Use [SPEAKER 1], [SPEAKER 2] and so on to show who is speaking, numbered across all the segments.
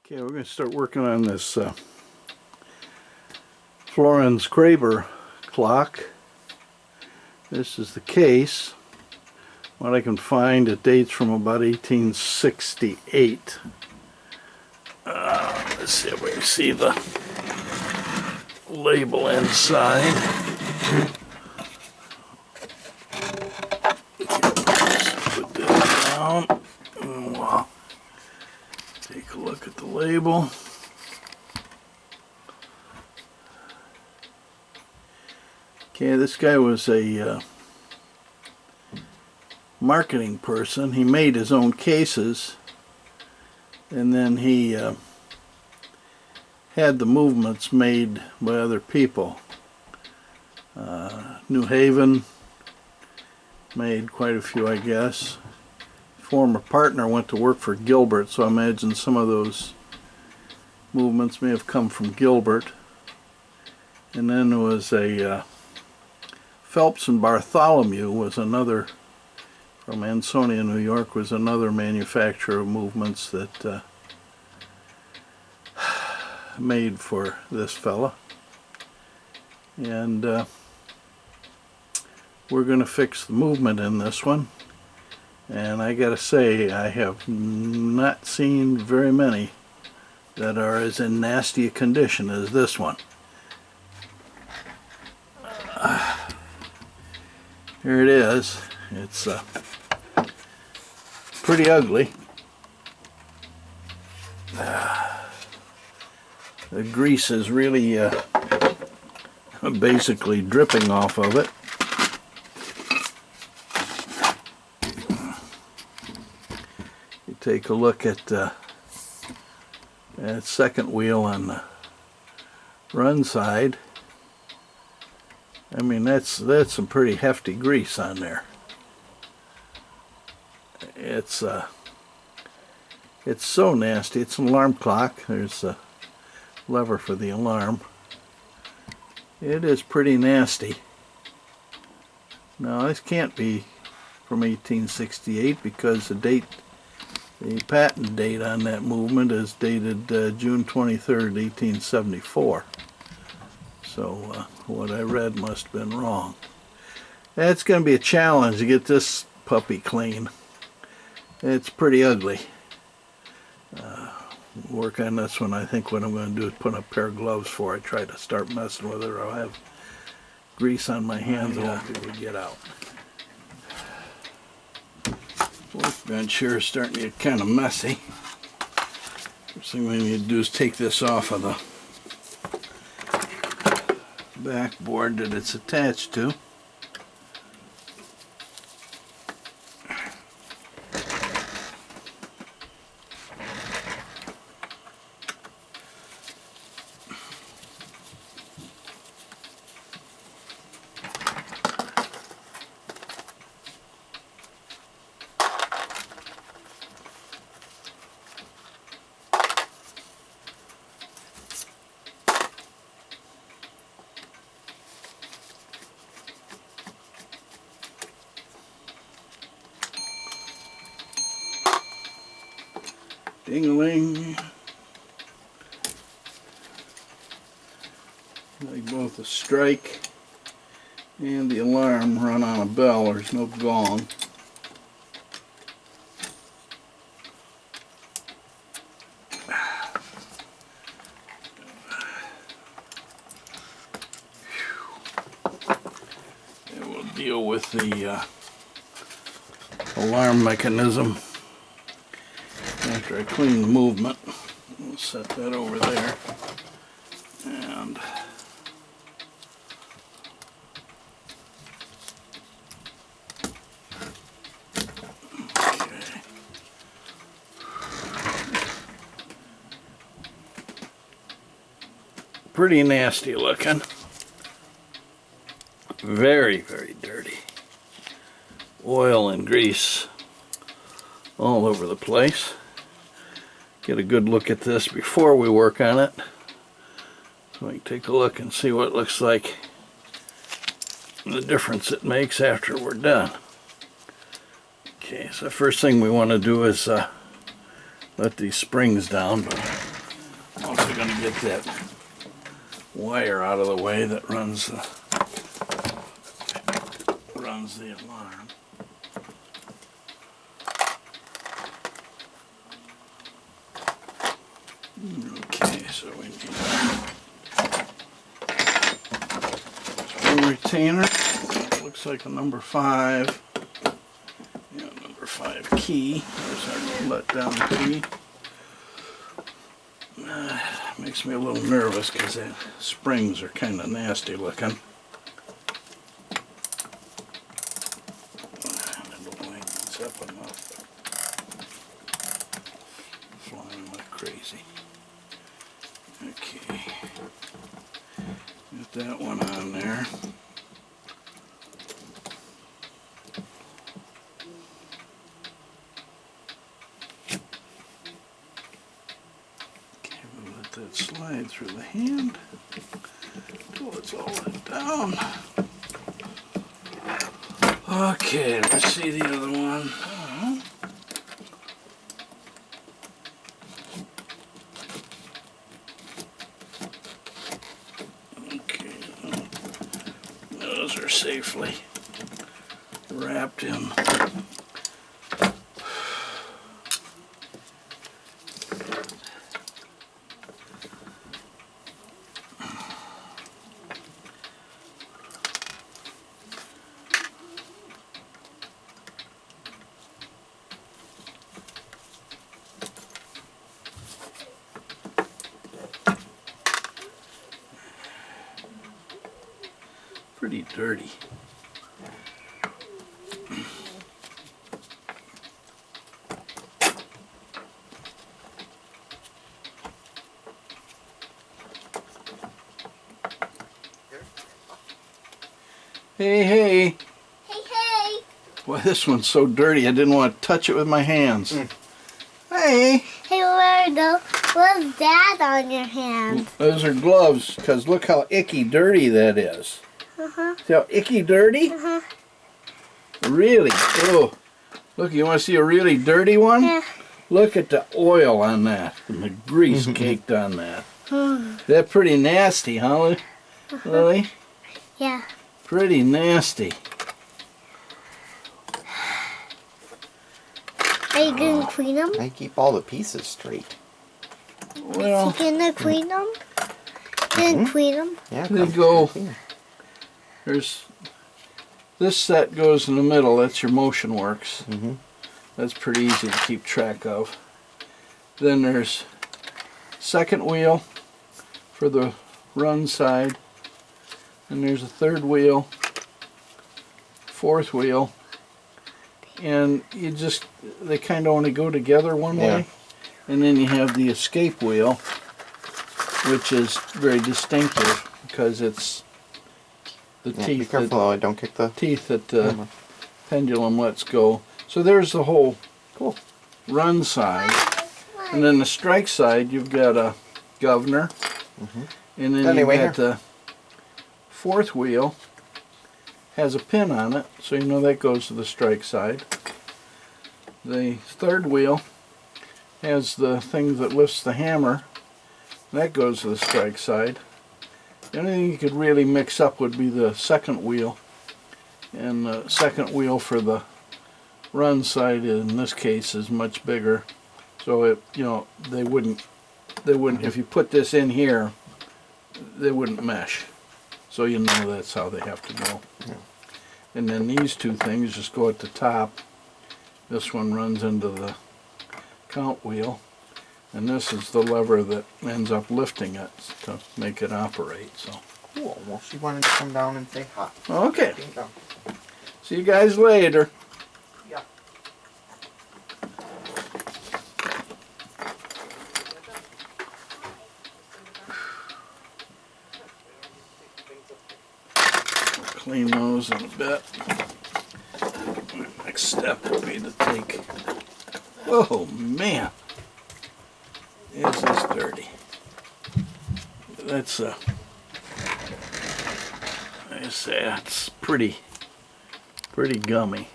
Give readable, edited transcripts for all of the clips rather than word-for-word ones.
[SPEAKER 1] Okay, we're going to start working on this Florenz Kroeber clock. This is the case. What I can find, it dates from about 1868. Let's see if we can see the label inside. Put this down. Wow. Take a look at the label. Okay, this guy was a marketing person. He made his own cases, and then he had the movements made by other people. New Haven made quite a few, I guess. Former partner went to work for Gilbert, so I imagine some of those movements may have come from Gilbert. And then there was a Phelps and Bartholomew was another, from Ansonia, New York, was another manufacturer of movements that made for this fella. And we're going to fix the movement in this one. And I gotta say, I have not seen very many that are as in nasty a condition as this one. Here it is. It's pretty ugly. The grease is really basically dripping off of it. You take a look at that second wheel on the run side. I mean, that's some pretty hefty grease on there. It's so nasty. It's an alarm clock. There's a lever for the alarm. It is pretty nasty. Now, this can't be from 1868 because the patent date on that movement is dated June 23rd, 1874. So what I read must have been wrong. It's going to be a challenge to get this puppy clean. It's pretty ugly. Work on this one. I think what I'm going to do is put on a pair of gloves before I try to start messing with it, or I'll have grease on my hands and won't be able to get out. Workbench here is starting to get kind of messy. First thing we need to do is take this off of the backboard that it's attached to. Ding-a-ling. Like both the strike and the alarm run on a bell. There's no gong. And we'll deal with the alarm mechanism after I clean the movement. We'll set that over there. And okay. Pretty nasty looking. Very, very dirty. Oil and grease all over the place. Get a good look at this before we work on it, so we can take a look and see what it looks like, the difference it makes after we're done. Okay, so the first thing we want to do is let these springs down, but Also going to get that wire out of the way that runs the alarm. Okay, so we need a retainer. Looks like a number 5. Yeah, number 5 key. There's our let down key. Makes me a little nervous because the springs are kind of nasty looking. And it lines up enough. Flying like crazy. Okay. Get that one on there. That slide through the hand until it's all let down. Okay, let's see the other one. Okay, those are safely wrapped in. Pretty dirty. Hey, hey.
[SPEAKER 2] Hey, hey.
[SPEAKER 1] Boy, this one's so dirty I didn't want to touch it with my hands. Hey.
[SPEAKER 2] Hey, Leonardo, what's that on your hand?
[SPEAKER 1] Those are gloves, because look how icky dirty that is.
[SPEAKER 2] Uh-huh.
[SPEAKER 1] See how icky dirty?
[SPEAKER 2] Uh-huh.
[SPEAKER 1] Really? Oh, look, you want to see a really dirty one?
[SPEAKER 2] Yeah.
[SPEAKER 1] Look at the oil on that and the grease caked on that. That's pretty nasty, huh, Lily?
[SPEAKER 2] Yeah.
[SPEAKER 1] Pretty nasty.
[SPEAKER 2] Are you gonna clean them?
[SPEAKER 3] I keep all the pieces straight.
[SPEAKER 1] Well,
[SPEAKER 2] You gonna clean them? Gonna clean them?
[SPEAKER 3] Yeah,
[SPEAKER 1] they go. There's this set goes in the middle. That's your motion works. That's pretty easy to keep track of. Then there's second wheel for the run side, and there's a third wheel, fourth wheel, and they kind of only go together one way. And then you have the escape wheel, which is very distinctive because it's the teeth.
[SPEAKER 3] Be careful, I don't kick the
[SPEAKER 1] teeth that the pendulum lets go. So there's the whole run side. And then the strike side, you've got a governor. And then you've got the fourth wheel has a pin on it, so you know that goes to the strike side. The third wheel has the thing that lifts the hammer. That goes to the strike side. The only thing you could really mix up would be the second wheel. And the second wheel for the run side in this case is much bigger. So it, they wouldn't if you put this in here, they wouldn't mesh. So you know that's how they have to go. And then these two things just go at the top. This one runs into the count wheel, and this is the lever that ends up lifting it to make it operate. So
[SPEAKER 3] Cool. Well, she wanted to come down and say hi.
[SPEAKER 1] okay, see you guys later.
[SPEAKER 3] Yeah.
[SPEAKER 1] Clean those in a bit. Next step will be to take. Oh man, is this dirty? That's I say that's pretty gummy.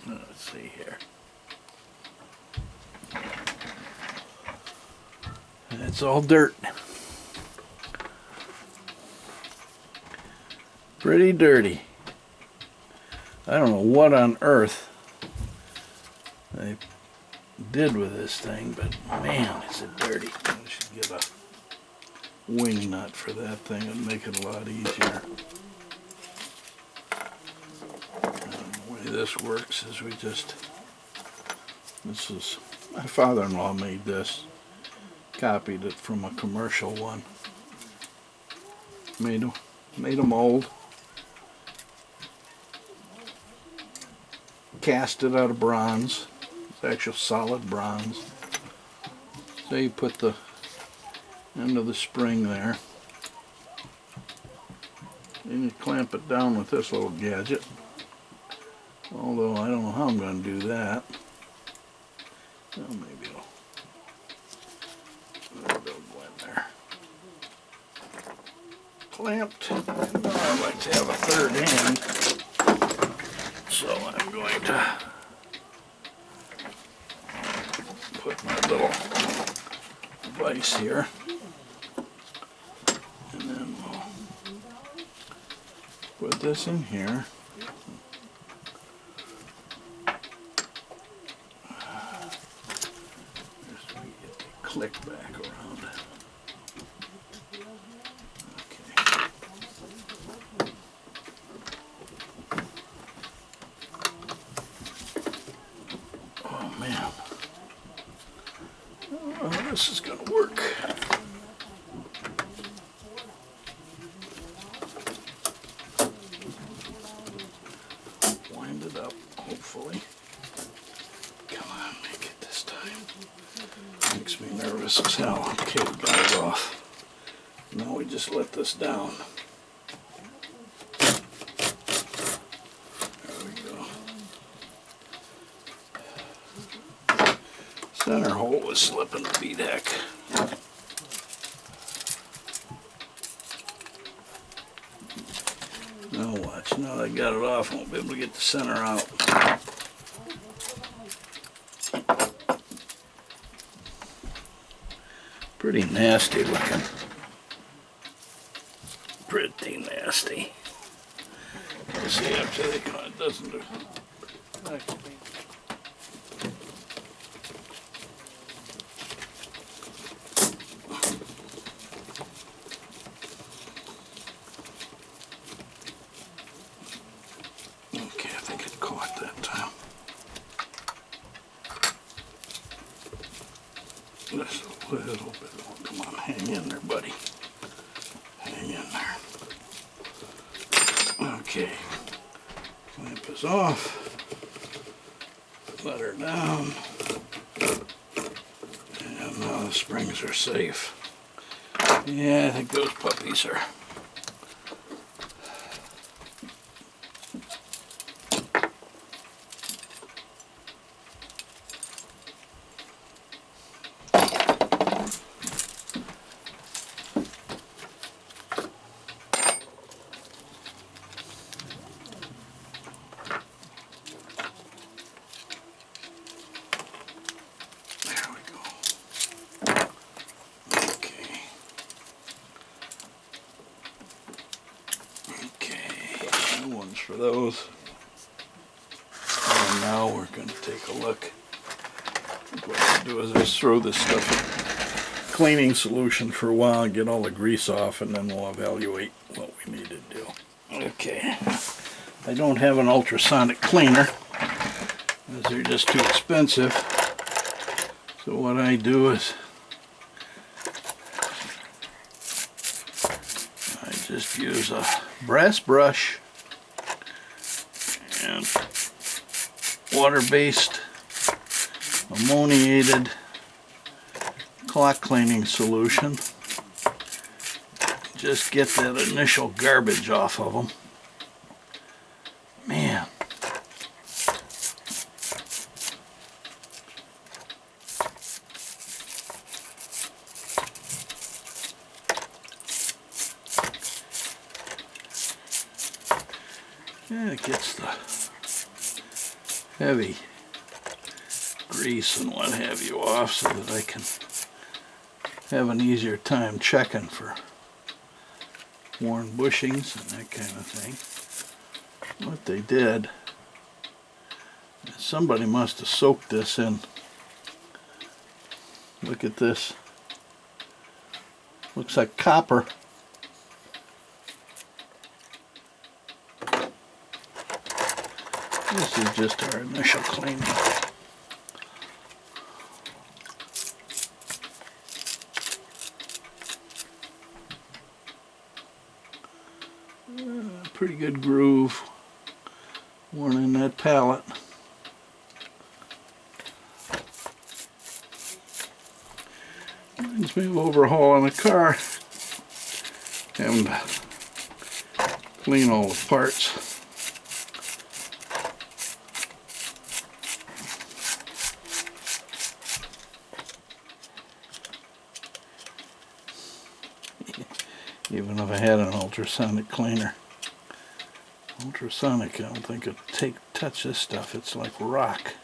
[SPEAKER 1] Let's see here. It's all dirt. Pretty dirty. I don't know what on earth they did with this thing, but man, is it dirty. I should get a wing nut for that thing and make it a lot easier. The way this works is this is, my father-in-law made this, copied it from a commercial one. Made a mold, cast it out of bronze. It's actual solid bronze. So you put the end of the spring there, and you clamp it down with this little gadget. Although I don't know how I'm going to do that. Well, maybe it'll go in there. Clamped. And I like to have a third hand, so I'm going to put my little vise here, and then we'll put this in here. Click back around. Okay. Oh man. Oh, this is gonna work. Wind it up, hopefully. Come on, make it this time. Makes me nervous as hell. Okay, we got it off. Now we just let this down. There we go. Center hole was slipping the bead heck. Now watch. Now that I got it off, I won't be able to get the center out. Pretty nasty looking. Pretty nasty. We'll see after they come. It doesn't do. Okay, I think it caught that time. Just a little bit. Come on, hang in there, buddy. Hang in there. Okay. Clamp is off. Let her down. And now the springs are safe. Yeah, I think those puppies are. For those. And now we're going to take a look. What I'll do is just throw this stuff in cleaning solution for a while and get all the grease off, and then we'll evaluate what we need to do. Okay. I don't have an ultrasonic cleaner, as they're just too expensive. So what I do is I just use a brass brush and water-based ammoniated clock cleaning solution. Just get that initial garbage off of them. Man. Yeah, it gets the heavy grease and what have you off so that I can have an easier time checking for worn bushings and that kind of thing. What they did, somebody must have soaked this in. Look at this. Looks like copper. This is just our initial cleaning. Pretty good groove worn in that pallet. Reminds me of overhauling a car and clean all the parts. Even if I had an ultrasonic cleaner. Ultrasonic, I don't think it'd touch this stuff. It's like rock.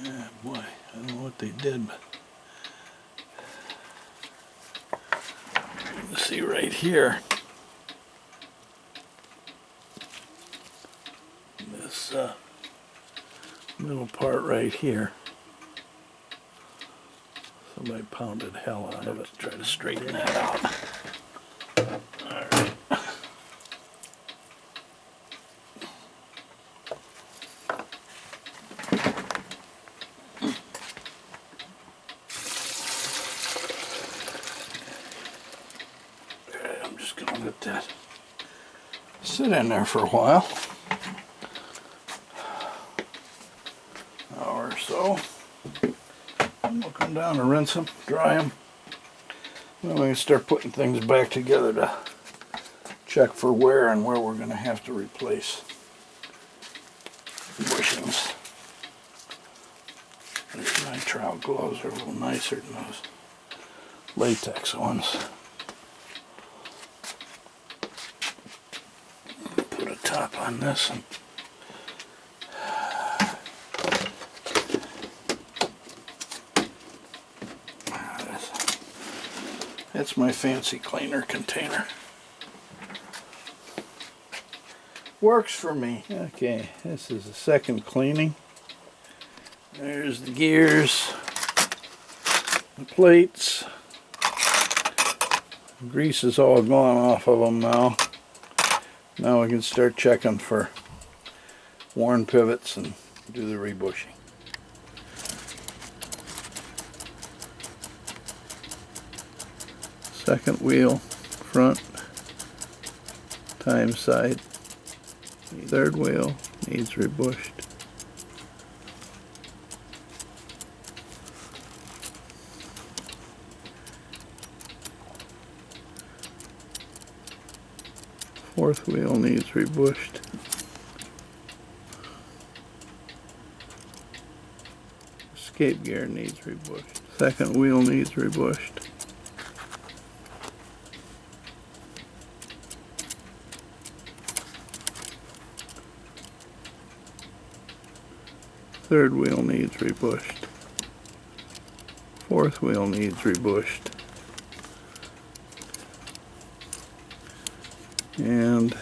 [SPEAKER 1] Yeah, boy, I don't know what they did, but you see right here, this middle part right here, somebody pounded hell out of it to try to straighten that out. All right. Let that sit in there for a while, hour or so. And we'll come down and rinse them, dry them. Then we can start putting things back together to check for wear and where we're going to have to replace bushings. These nitrile gloves are a little nicer than those latex ones. Top on this and that's my fancy cleaner container. Works for me. Okay, this is the second cleaning. There's the gears, the plates. The grease is all gone off of them now. Now we can start checking for worn pivots and do the rebushing. Second wheel, front, time side. Third wheel needs rebushed. Fourth wheel needs rebushed. Escape gear needs rebushed. Second wheel needs rebushed. Third wheel needs rebushed. Fourth wheel needs rebushed. And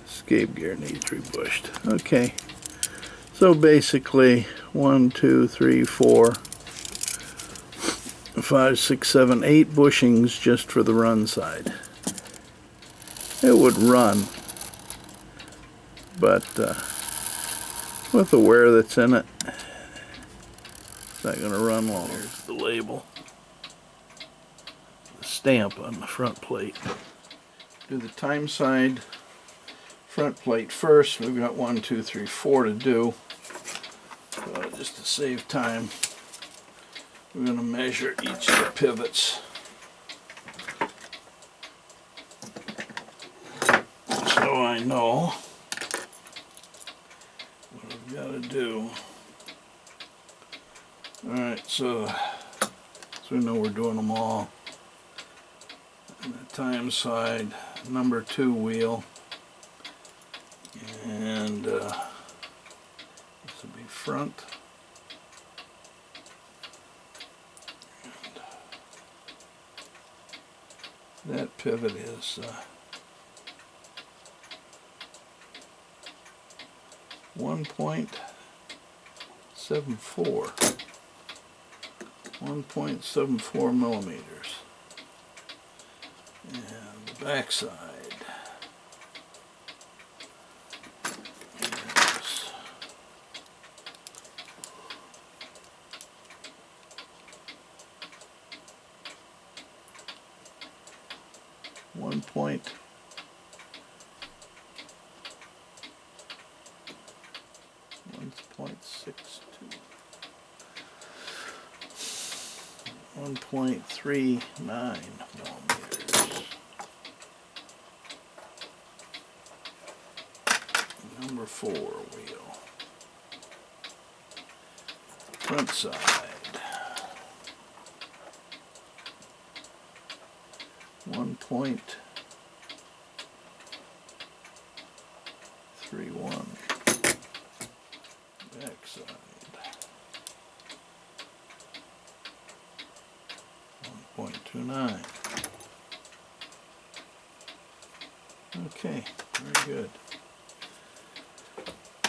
[SPEAKER 1] escape gear needs rebushed. Okay, so basically 1, 2, 3, 4, 5, 6, 7, 8 bushings just for the run side. It would run but with the wear that's in it, it's not going to run long. Here's the label, the stamp on the front plate. Do the time side front plate first. We've got 1, 2, 3, 4 to do. So just to save time, we're going to measure each of the pivots. So I know what I've got to do. Alright, so we know we're doing them all. And the time side, number 2 wheel. And this will be front. And that pivot is 1.74 millimeters. And the back side is 1.62. 1.39 millimeters. Number 4 wheel. Front side. 1.31. Back side. 1.29. Okay, very good.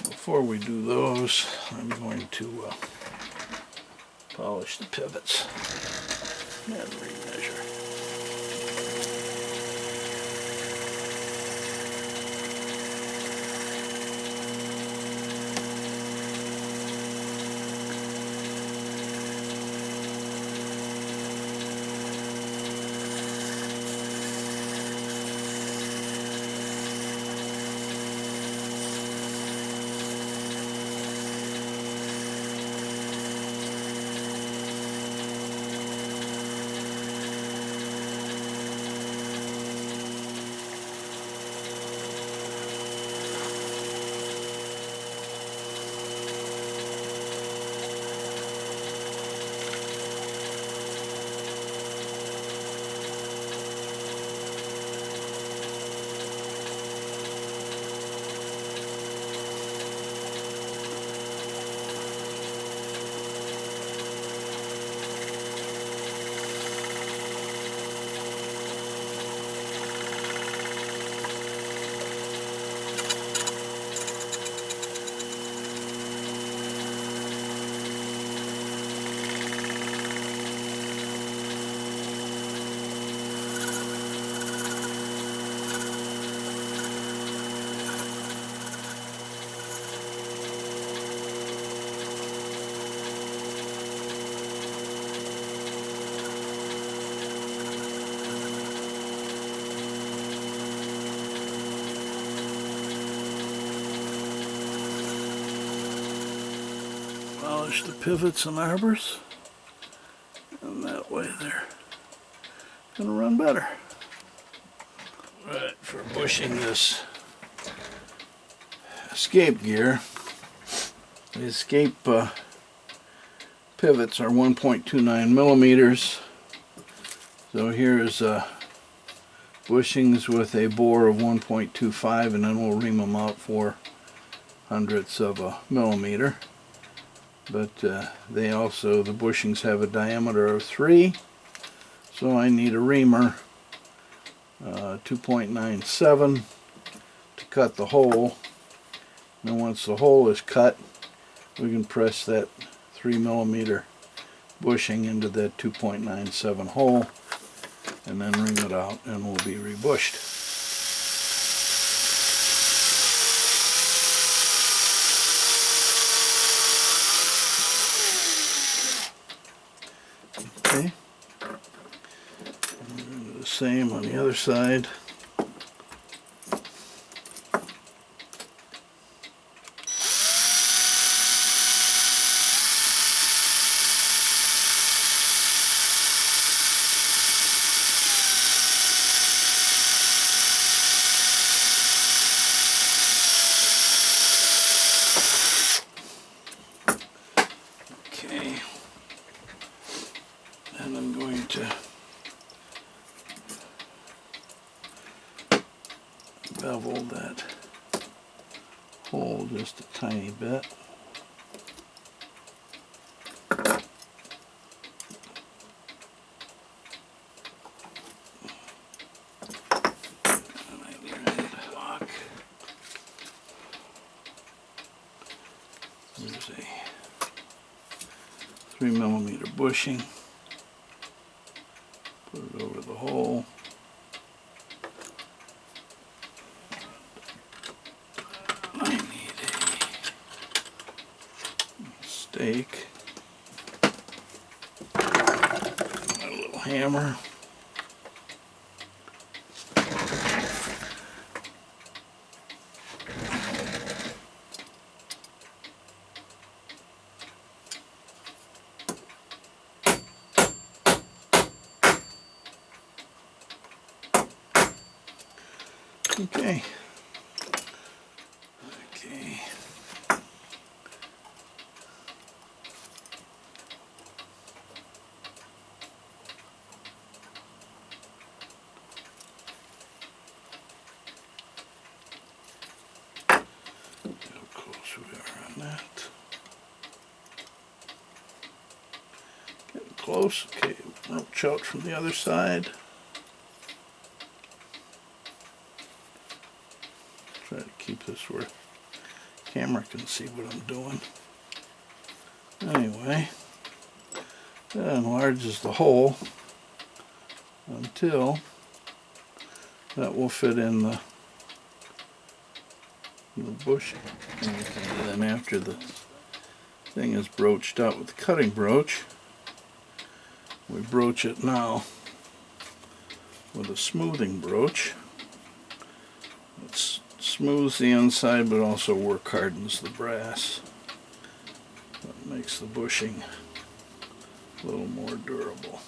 [SPEAKER 1] Before we do those, I'm going to polish the pivots and remeasure. Polish the pivots and arbors, and that way they're going to run better. Right, for bushing this escape gear, the escape pivots are 1.29 millimeters. So here's bushings with a bore of 1.25, and then we'll ream them out 4/100ths of a millimeter. But they also, the bushings have a diameter of 3, so I need a reamer 2.97 to cut the hole. And once the hole is cut, we can press that 3 millimeter bushing into that 2.97 hole and then ream it out, and we'll be rebushed. the same on the other side. Okay, and I'm going to bevel that hole just a tiny bit. And I need a block. There's a 3mm bushing. Put it over the hole. I need a stake, a little hammer. Okay. Okay. See how close we are on that. Getting close. Okay, roach out from the other side. Try to keep this where camera can see what I'm doing. Anyway, that enlarges the hole until that will fit in the bushing. Okay, then after the thing is broached out with the cutting broach, we broach it now with a smoothing broach. It smooths the inside but also work hardens the brass. That makes the bushing a little more durable.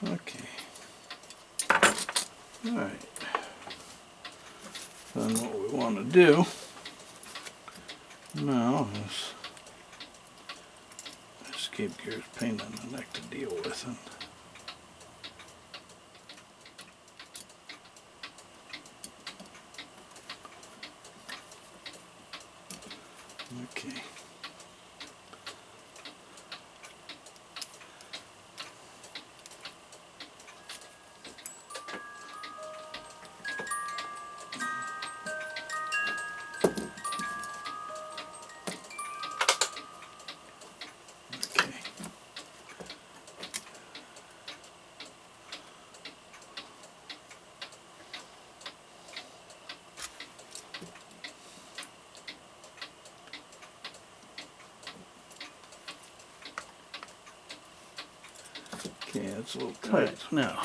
[SPEAKER 1] Okay. Alright. Then what we want to do now is escape gear's pain in the neck to deal with. And okay. Okay, it's a little tight. Now,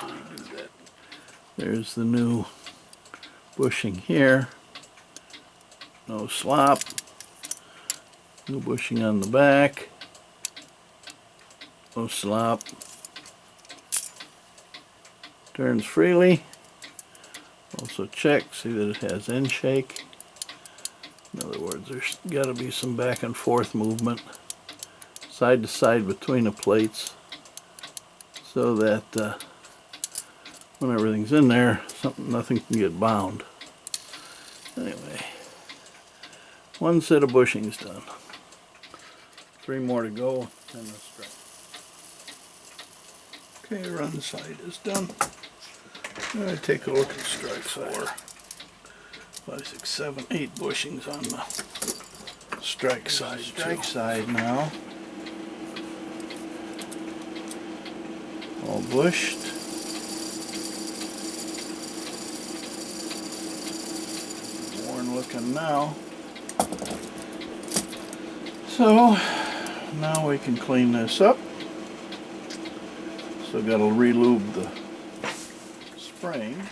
[SPEAKER 1] there's the new bushing here. No slop. New bushing on the back. No slop. Turns freely. Also check, see that it has end shake. In other words, there's got to be some back and forth movement, side to side between the plates, so that when everything's in there, nothing can get bound. Anyway, one set of bushings done. 3 more to go, and the strike. Okay, run side is done. Now take a look at strike 4. 5, 6, 7, 8 bushings on the Strike side. Strike side now. All bushed. Worn looking now. So now we can clean this up. So got to re-lube the spring.